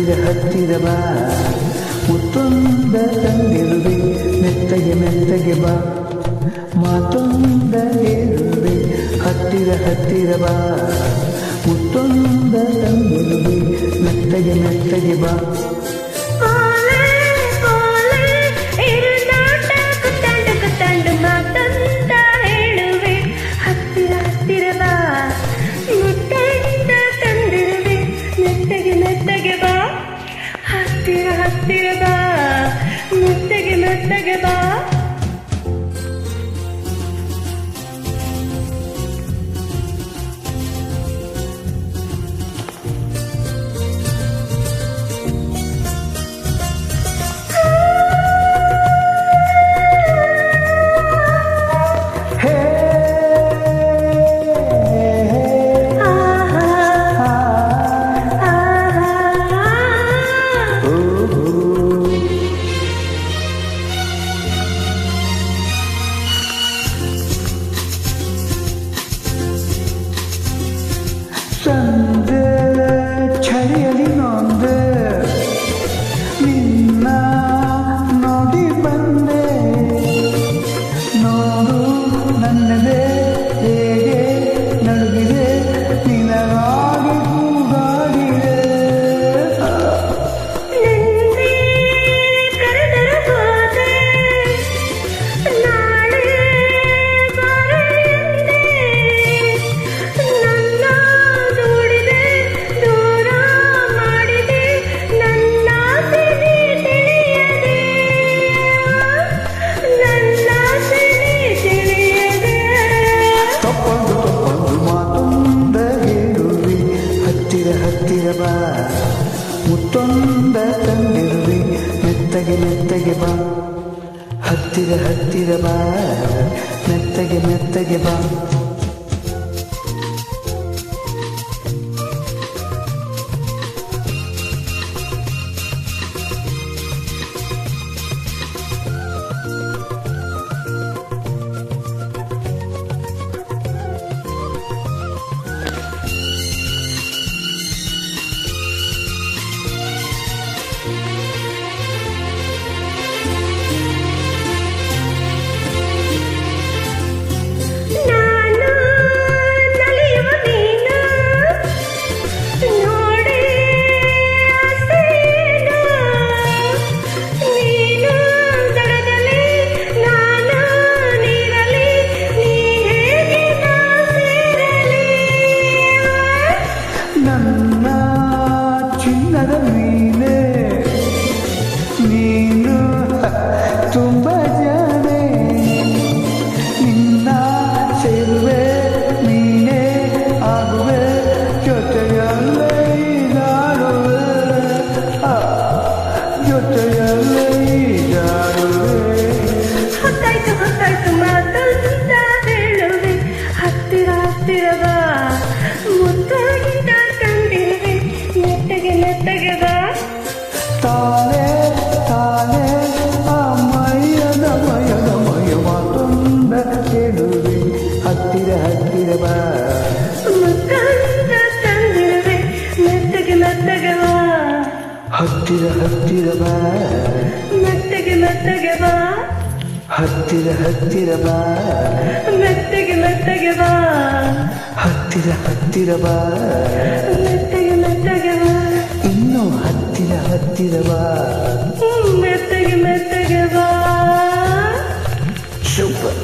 ಹತ್ತಿರ ಹತ್ತಿರ ಬಾ ಮುತ್ತೊಂದ ತಂದಿರುವೆ ಮೆತ್ತಗೆ ಮೆತ್ತಗೆ ಬಾ ಮಾತೊಂದ ಹೇಳುವೆ ಹತ್ತಿರ ಹತ್ತಿರ ಬಾ ಮುತ್ತೊಂದ ತಂದಿರುವೆ ಮೆತ್ತಗೆ ಮೆತ್ತಗೆ ಬಾ ಹತ್ತಿರ ಬಾ ಮೆತ್ತಗೆ ಮೆತ್ತಗೆ ಬಾ ಸಂದೆ ಚಳಿಯಲಿ ನೊಂದೆ ನಿನ್ನ ನೋಡಿ ಬಂದೆ ನೋಡು ನನ್ನದೇ ಹೇಗೆ ನಡುಗಿದೆ ನಿನಗಾಗಿ ಕೂಗಾಡಿದೆ ಹತ್ತಿರ ಬಾ ಮುತ್ತೊಂದ ತಂದಿರುವೆ ಮೆತ್ತಗೆ ಮೆತ್ತಗೆ ಬಾ ಹತ್ತಿರ ಹತ್ತಿರ ಬಾ ಮೆತ್ತಗೆ ಮೆತ್ತಗೆ ಬಾ ನನ್ನ ಚಿನ್ನದ ಮೀನೆ ನೀನು ತುಂಬ ಜಾನೆ ನಿನ್ನ ಸೇರುವೆ ನೀನೇ ಆಗುವೆ ಜೊತೆಯಲ್ಲೇ ಈಜಾಡುವೆ ಜೊತೆಯಲ್ಲೇ ಈಜಾಡುವೆ ಹೊತ್ತಾಯ್ತು ಹೊತ್ತಾಯ್ತು ಮಾತಂತ ಹೇಳುವೆ ಹತ್ತಿರ ಹತ್ತಿರ ಬಾ ಮುತ್ತಾಗಿದ್ದ ತಂದಿರುವೆ ಮೆತ್ತಗೆ ಮೆತ್ತಗೆ ಬಾ ತಾನೇ ತಾನೇ ಅಮ್ಮಯ್ಯದ ಮಯದ ಮಯ ಮಾತೊಂದ ಕೇಳುವೆ ಹತ್ತಿರ ಹತ್ತಿರ ಬಾ ಮುತ್ತಾಗಿದ್ದ ತಂದಿರುವೆ ಮೆತ್ತಗೆ ಮೆತ್ತಗೆ ಬಾ ಹತ್ತಿರ ಹತ್ತಿರ ಬಾ ಮೆತ್ತಗೆ ಮೆತ್ತಗೆ ಬಾ ಹತ್ತಿರ ಹತ್ತಿರ ಬಾ ಮೆತ್ತಗೆ ಮೆತ್ತಗೆ ಬಾ ಹತ್ತಿರ ಹತ್ತಿರ ಬಾ ಮೆತ್ತಗೆ ಮೆತ್ತಗೆ ಬಾ ಇನ್ನೂ ಹತ್ತಿರ ಹತ್ತಿರ ಬಾ ಮೆತ್ತಗೆ ಮೆತ್ತಗೆ ಬಾ ಸೂಪರ್